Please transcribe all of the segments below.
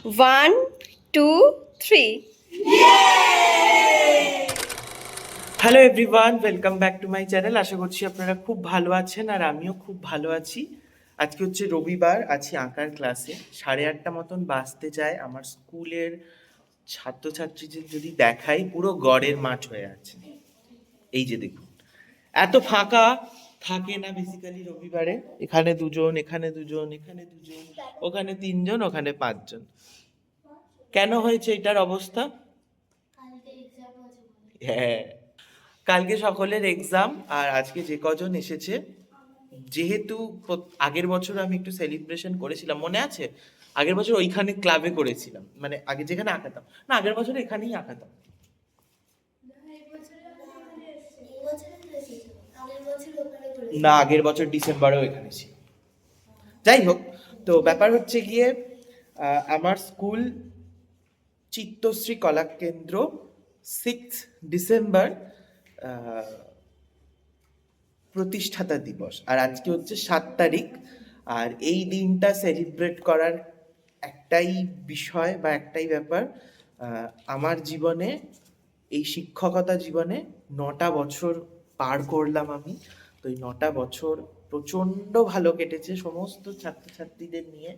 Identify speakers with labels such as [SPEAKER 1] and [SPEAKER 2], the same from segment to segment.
[SPEAKER 1] 1, 2, 3.
[SPEAKER 2] Hello everyone, welcome back to my channel. আশা করছি আপনারা খুব ভালো আছেন আর আমিও খুব ভালো আছি। আজকে হচ্ছে রবিবার, আছি আঁকার ক্লাসে। 8:30 মতন বাজতে যায়। আমার স্কুলের ছাত্রছাত্রীদের যদি দেখাই, পুরো গড়ের মাঠ হয়ে আছে। এই যে দেখুন, এত ফাঁকা থাকে না বেসিক্যালি রবিবারে। এখানে দুজন, এখানে দুজন, এখানে দুজন, ওখানে তিনজন, ওখানে পাঁচজন। কেন হয়েছে এটার অবস্থা? হ্যাঁ, কালকে সকলের এক্সাম আর আজকে যে কজন এসেছে, যেহেতু আগের বছর আমি একটু সেলিব্রেশন করেছিলাম, মনে আছে? আগের বছর ওইখানে ক্লাবে করেছিলাম, মানে আগে যেখানে আঁকাতাম না, আগের বছর এখানেই আঁকাতাম। না, আগের বছর ডিসেম্বরেও এখানে ছিল। যাই হোক, তো ব্যাপার হচ্ছে গিয়ে আমার স্কুল চিত্তশ্রী কলা কেন্দ্র 6 ডিসেম্বর প্রতিষ্ঠাতা দিবস, আর আজকে হচ্ছে 7 তারিখ। আর এই দিনটা সেলিব্রেট করার একটাই বিষয় বা একটাই ব্যাপার, আমার জীবনে, এই শিক্ষকতা জীবনে 9টা বছর পার করলাম আমি। তো এই 9টা বছর প্রচণ্ড ভালো কেটেছে সমস্ত ছাত্রছাত্রীদের নিয়ে।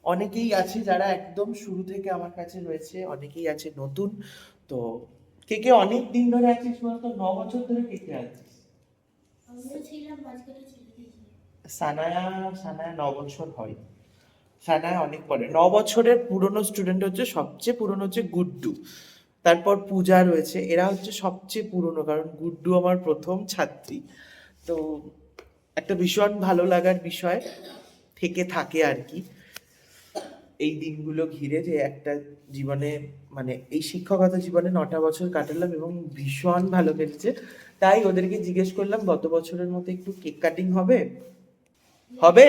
[SPEAKER 2] অনেকেই আছে যারা একদম শুরু থেকে আমার কাছে রয়েছে, অনেকেই আছে নতুন। তো কে কে অনেক দিন ধরে আছিস বলতো? 9 বছর ধরে কে কে আছিস? সানায়া, সানায়া 9 বছর হয়। সানায়া অনেক পরে। 9 বছরের পুরনো স্টুডেন্ট হচ্ছে, সবচেয়ে পুরনো হচ্ছে গুড্ডু, তারপর পূজা রয়েছে। এরা হচ্ছে সবচেয়ে পুরনো, কারণ গুড্ডু আমার প্রথম ছাত্রী। তো একটা ভীষণ ভালো লাগার বিষয় থেকে থাকে আর কি এই দিনগুলো ঘিরে, যে একটা জীবনে, মানে এই শিক্ষকতা জীবনে 9টা বছর কাটালাম এবং ভীষণ ভালো কেটেছে। তাই ওদেরকে জিজ্ঞেস করলাম, গত বছরের মতো একটু কেক কাটিং হবে? হবে?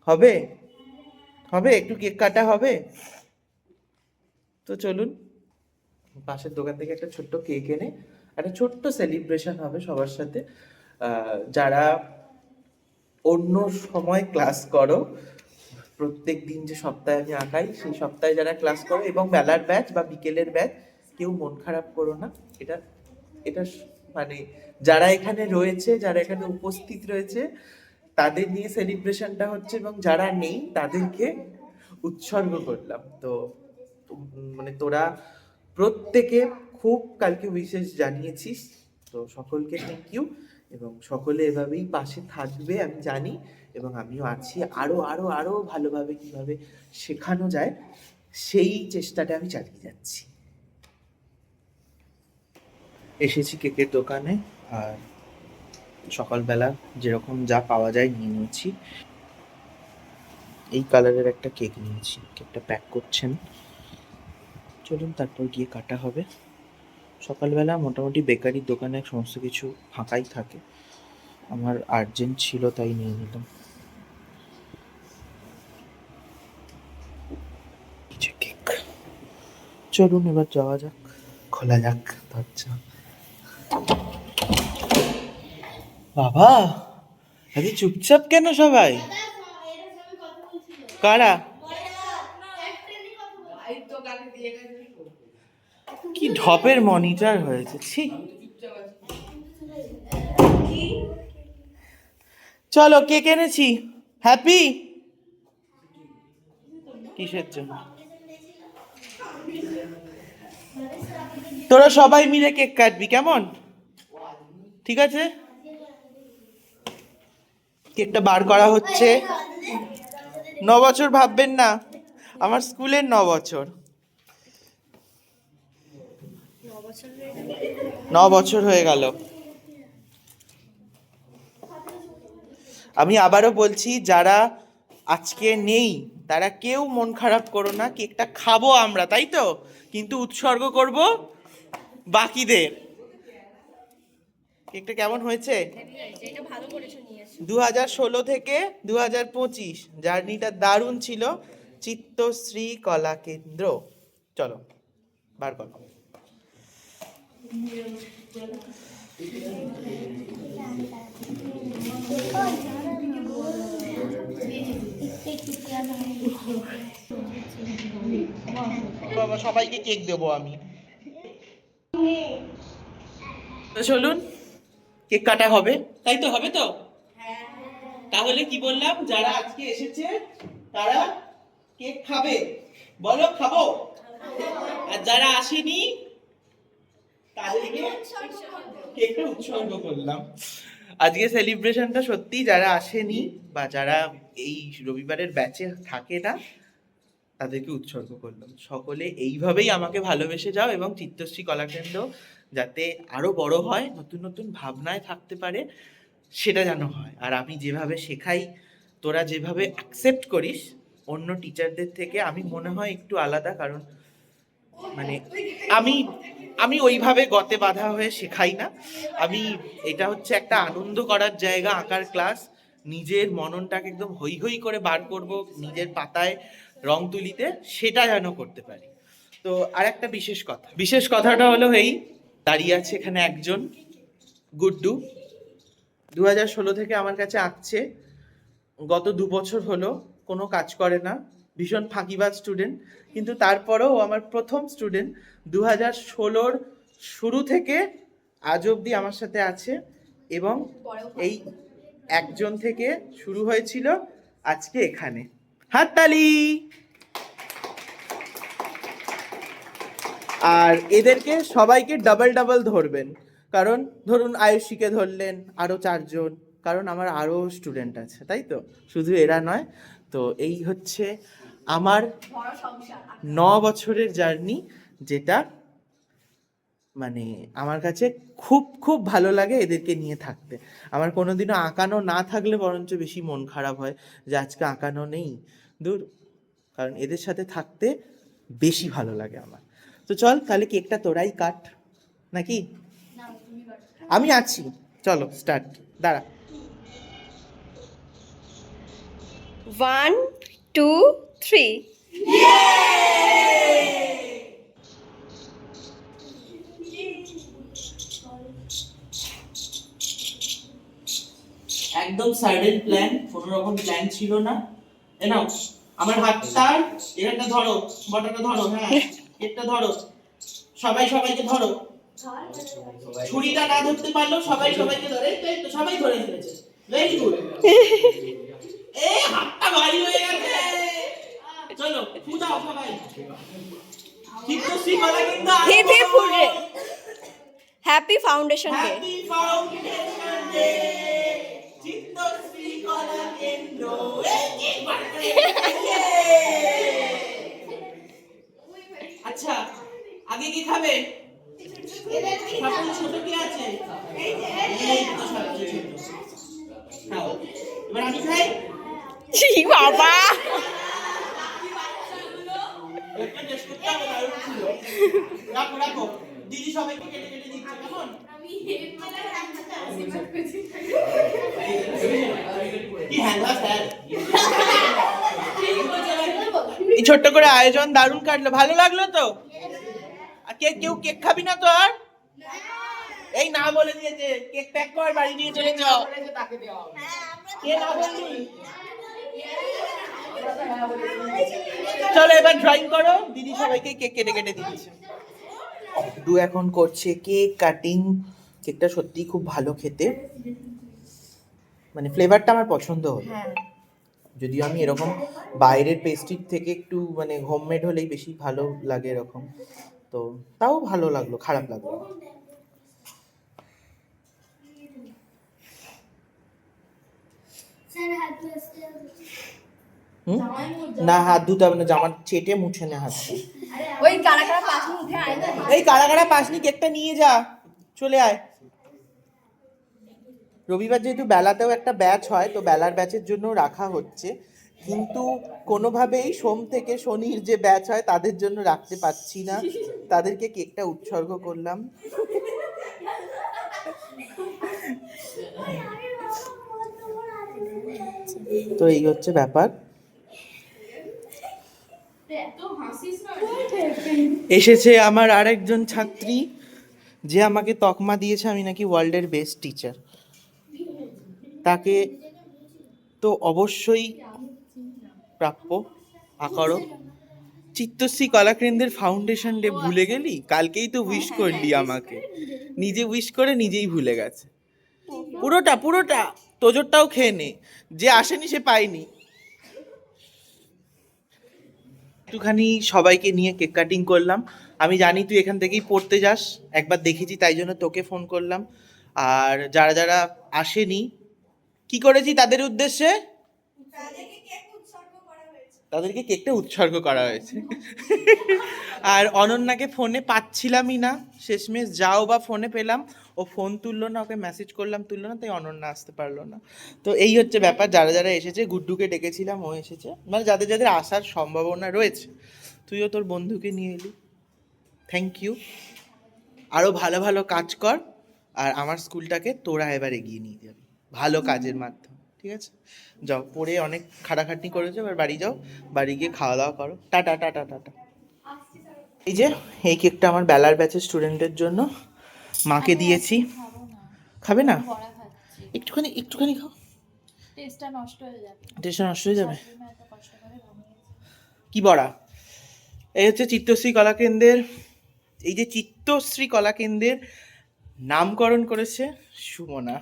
[SPEAKER 2] হবে? হবে, একটু কেক কাটা হবে। তো চলুন, পাশের দোকান থেকে একটা ছোট্ট কেক এনে একটা ছোট্ট সেলিব্রেশন হবে সবার সাথে। যারা অন্য সময় ক্লাস করো, প্রত্যেক দিন যে সপ্তাহে আমি আঁকাই, সেই সপ্তাহে যারা ক্লাস করো এবং বেলার ব্যাচ বা বিকেলের ব্যাচ, কেউ মন খারাপ করো না। এটা এটা মানে যারা এখানে রয়েছে, যারা এখানে উপস্থিত রয়েছে, তাদের নিয়ে সেলিব্রেশনটা হচ্ছে, এবং যারা নেই তাদেরকে উৎসর্গ করলাম। তো মানে তোরা প্রত্যেকে খুব কালকে উইশেস জানিয়েছিস, তো সকলকে থ্যাংক ইউ। এবং সকলে এভাবেই পাশে থাকবে আমি জানি, এবং আমিও আছি। আরো আরো আরো ভালোভাবে কিভাবে শেখানো যায় সেই চেষ্টাটা আমি চালিয়ে যাচ্ছি। এসেছি কেকের দোকানে, আর সকালবেলা যেরকম যা পাওয়া যায় নিয়ে নিয়েছি। এই কালারের একটা কেক নিয়েছি, কেকটা প্যাক করছেন। চলুন তারপর গিয়ে কাটা হবে। সকালবেলা মোটামুটি বেকারির দোকানে সমস্ত কিছু ফাঁকাই থাকে, আমার আর্জেন্ট ছিল তাই নিয়ে নিলাম। কেক, চলুন এবার যাওয়া যাক, খোলা যাক দরজা। বাবা, আরে চুপচাপ কেন সবাই? কারা? কি ঢপের মনিটর হয়েছে, ছি। চলো, কেক এনেছি। হ্যাপি? কিসের জন্য? তোরা সবাই মিলে কেক কাটবি, কেমন? ঠিক আছে, কেকটা বার করা হচ্ছে। 9 বছর ভাববেন না, আমার স্কুলের 9 বছর। 9 বছর হয়ে গেল। আমি আবারও বলছি, যারা আজকে নেই তারা কেউ মন খারাপ করো না। কেকটা খাবো আমরা, তাই তো, কিন্তু উৎসর্গ করব বাকিদের। কেকটা কেমন হয়েছে? 2016 থেকে 2025 জার্নিটা দারুণ ছিল। চিত্তশ্রী কলা কেন্দ্র। চলো বার করো। বাবা সবাইকে কেক দেবো আমি। তো চলুন কেক কাটা হবে, তাই তো? হবে তো? তাহলে কি বললাম, যারা আজকে এসেছে তারা কেক খাবে, বলো খাবো। আর যারা আসেনি তাদেরকে কেকটা উৎসর্গ করলাম। আজকে সেলিব্রেশনটা সত্যি যারা আসেনি বা যারা এই রবিবারের ব্যাচে থাকে না তাদেরকে উৎসর্গ করলাম। সকলে এইভাবেই আমাকে ভালোবেসে যাও এবং চিত্তশ্রী কলাকেন্দ্র যাতে আরো বড় হয়, নতুন নতুন ভাবনায় থাকতে পারে, সেটা যেন হয়। আর আমি যেভাবে শেখাই, তোরা যেভাবে অ্যাকসেপ্ট করিস অন্য টিচারদের থেকে, আমি মনে হয় একটু আলাদা। কারণ মানে আমি আমি ওইভাবে গতে বাঁধা হয়ে শেখাই না। আমি এটা হচ্ছে একটা আনন্দ করার জায়গা, আঁকার ক্লাস। নিজের মননটাকে একদম হৈ হৈ করে বার করব, নিজের পাতায় রং তুলিতে, সেটা যেন করতে পারি। তো আর একটা বিশেষ কথাটা হলো এই, দাঁড়িয়ে আছে এখানে একজন গুড্ডু, 2016 থেকে আমার কাছে আঁকছে। গত 2 বছর হলো কোনো কাজ করে না, ভীষণ ফাঁকিবাজ স্টুডেন্ট, কিন্তু তারপরেও আমার প্রথম স্টুডেন্ট। 2016-র শুরু থেকে আজ অবধি আমার সাথে আছে, এবং এই একজন থেকে শুরু হয়েছিল, আজকে এখানে। হাততালি। আর এদেরকে সবাইকে ডাবল ডাবল ধরবেন, কারণ ধরুন আয়ুষীকে ধরলেন, আরও 4জন, কারণ আমার আরও স্টুডেন্ট আছে, তাই তো? শুধু এরা নয়। তো এই হচ্ছে আমার 9 বছরের জার্নি, যেটা মানে আমার কাছে খুব খুব ভালো লাগে এদেরকে নিয়ে থাকতে। আমার কোনোদিনও আঁকানো না থাকলে বরঞ্চ বেশি মন খারাপ হয় যে আজকে আঁকানো নেই, দূর। কারণ এদের সাথে থাকতে বেশি ভালো লাগে আমার। তো চল তাহলে কেকটা তোরাই কাট, নাকি? আমি আছি, চলো স্টার্ট। দাঁড়া।
[SPEAKER 1] 1, 2, 3.
[SPEAKER 2] একদম সাডেন প্ল্যান, কোনো রকম প্ল্যান ছিল না। এ নাও আমার হাতটা, এটা ধরো, বটাটা ধরো, হ্যাঁ এটা ধরো, সবাই সবাইকে ধরো। ছুরিটা না ধরতে পারলেও সবাই সবাইকে ধরে, এই তো সবাই ধরে ফেলেছে, ভেরি গুড। এ হাতটা ভারী হয়ে গেছে। চলো ফুটাও সবাই, Chittashree Kalakendra
[SPEAKER 1] Hip hip hooray. Happy Foundation Day.
[SPEAKER 2] Happy foundation day, Chittashree Kalakendra. এই কি বাড়ি। আচ্ছা আগে কি খাবে? সবচেয়ে ছোট কি আছে? এই তো সবচেয়ে ছোট। খাও, এবার আমি খাই।
[SPEAKER 1] ছি বাবা।
[SPEAKER 2] একটা টেস্ট করতে হবে, দারুণ ছিল। রাখো রাখো, দিদি সবাইকে কেটে কেটে দিচ্ছে, কেমন? কি হ্যাংলা স্যার। এই ছোট্ট করে আয়োজন দারুণ কাটলো, ভালো লাগলো তো? আর কেউ কেক খাবি না তো আর? এই না বলে দিয়েছে কেক প্যাক কর, বাড়ি নিয়ে চলে যাও। কে না বললি? চলো এবার ড্রয়িং করো, দিদি সবাইকে কেক কেটে কেটে দিচ্ছে। দু এখন করছে কেক কাটিং। কেকটা সত্যি খুব ভালো খেতে, মানে ফ্লেভারটা আমার পছন্দ হলো। যদিও আমি এরকম বাইরের পেস্ট্রির থেকে একটু মানে হোমমেড হলেই বেশি ভালো লাগে এরকম, তো তাও ভালো লাগলো, খারাপ লাগলো না। না হাত ধুতে হবে না, জামা চেটে মুছে নে হাত।
[SPEAKER 1] ওই কারা কারা পাশে উঠে আয় না।
[SPEAKER 2] এই কারা কারা পাসনি কেকটা নিয়ে যা, চলে আয়। রবিবার যেহেতু বেলাতেও একটা ব্যাচ হয়, তো বেলার ব্যাচের জন্য রাখা হচ্ছে, কিন্তু কোনোভাবেই সোম থেকে শনির যে ব্যাচ হয় তাদের জন্য রাখতে পারছি না, তাদেরকে কেকটা উৎসর্গ করলাম। তো এই হচ্ছে ব্যাপার। এসেছে আমার আরেকজন ছাত্রী, যে আমাকে তকমা দিয়েছে আমি নাকি ওয়ার্ল্ডের বেস্ট টিচার। তাকে তো অবশ্যই প্রাপ্য আকারও। চিত্তশ্রী কলাকেন্দ্রের ফাউন্ডেশন ডে ভুলে গেলি? কালকেই তো উইশ করলি আমাকে, নিজে উইশ করে নিজেই ভুলে গেছে। পুরোটা পুরোটা তোজোরটাও খেয়ে নে, যে আসেনি সে পায়নি। একটুখানি সবাইকে নিয়ে কেক কাটিং করলাম। আমি জানি তুই এখান থেকেই পড়তে যাস, একবার দেখেছি তাই জন্য তোকে ফোন করলাম। আর যারা যারা আসেনি, কি করেছি তাদের উদ্দেশ্যে, তাদেরকে কেকটা উৎসর্গ করা হয়েছে। আর অনন্যাকে ফোনে পাচ্ছিলামই না, শেষমেশ যাও বা ফোনে পেলাম, ও ফোন তুললো না, ওকে মেসেজ করলাম তুললো না, তাই অনন্যা আসতে পারলো না। তো এই হচ্ছে ব্যাপার, যারা যারা এসেছে, গুড্ডুকে ডেকেছিলাম ও এসেছে, মানে যাদের যাদের আসার সম্ভাবনা রয়েছে। তুইও তোর বন্ধুকে নিয়ে এলি, থ্যাংক ইউ। আরও ভালো ভালো কাজ কর, আর আমার স্কুলটাকে তোরা এবার এগিয়ে নিয়ে যাবি ভালো কাজের মাধ্যমে, ঠিক আছে? যাও, পড়ে অনেক খাটাখাটনি করেছো, এবার বাড়ি যাও, বাড়ি গিয়ে খাওয়া দাওয়া করো। Tata tata tata. এই যে এই কেকটা আমার বেলার ব্যাচের স্টুডেন্টের জন্য, মাকে দিয়েছি। খাবে না? একটুখানি একটুখানি খাও,
[SPEAKER 3] টেস্টটা নষ্ট হয়ে যাবে।
[SPEAKER 2] টেস্টটা নষ্ট হয়ে যাবে।
[SPEAKER 3] শাশুড়ি মা এত কষ্ট করে বানিয়েছে।
[SPEAKER 2] কি বড়া? এই হচ্ছে চিত্তশ্রী কলাকেন্দ্রের, এই যে চিত্তশ্রী কলাকেন্দ্রের নামকরণ করেছে সুমনা।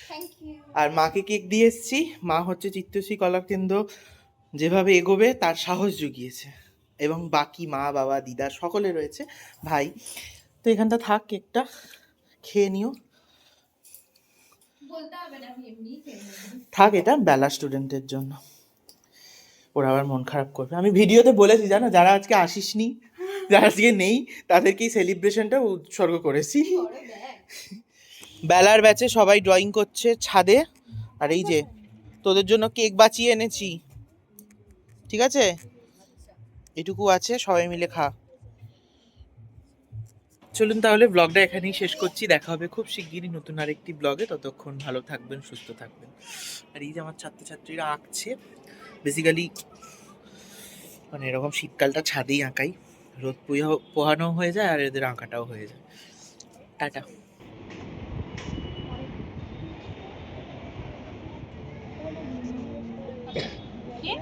[SPEAKER 3] Thank you.
[SPEAKER 2] আর মাকে কেক দিয়ে এসছি, মা হচ্ছে চিত্তশ্রী কলাকেন্দ্র যেভাবে এগোবে তার সাহস জুগিয়েছে, এবং বাকি মা বাবা দিদা সকলে রয়েছে, ভাই। তো এখানটা থাক, কেকটা খেয়ে নিও,
[SPEAKER 3] বলতে হবে না, আমি এমনিই খেয়ে নেব।
[SPEAKER 2] থাক, এটা বেলা স্টুডেন্টের জন্য, ওরা আবার মন খারাপ করবে। আমি ভিডিওতে বলেছি জানো, যারা আজকে আসিসনি, যারা আজকে নেই, তাদেরকেই সেলিব্রেশনটা উৎসর্গ করেছি।
[SPEAKER 3] বড় ব্যাগ।
[SPEAKER 2] বেলার ব্যাচে সবাই ড্রয়িং করছে ছাদে, আর এই যে তোদের জন্য কেক বাঁচিয়ে এনেছি, ঠিক আছে? এটুকু আছে, সবাই মিলে খা। চলুন তাহলে ব্লগটা এখানেই শেষ করছি, দেখা হবে খুব শিগগিরই নতুন আরেকটি ব্লগে। ততক্ষণ ভালো থাকবেন, সুস্থ থাকবেন। আর এই যে আমার ছাত্রছাত্রীরা আঁকছে, বেসিক্যালি মানে এরকম শীতকালটা ছাদেই আঁকাই, রোদ পোহানো হয়ে যায় আর এদের আঁকাটাও হয়ে যায়। টাটা।
[SPEAKER 3] কি?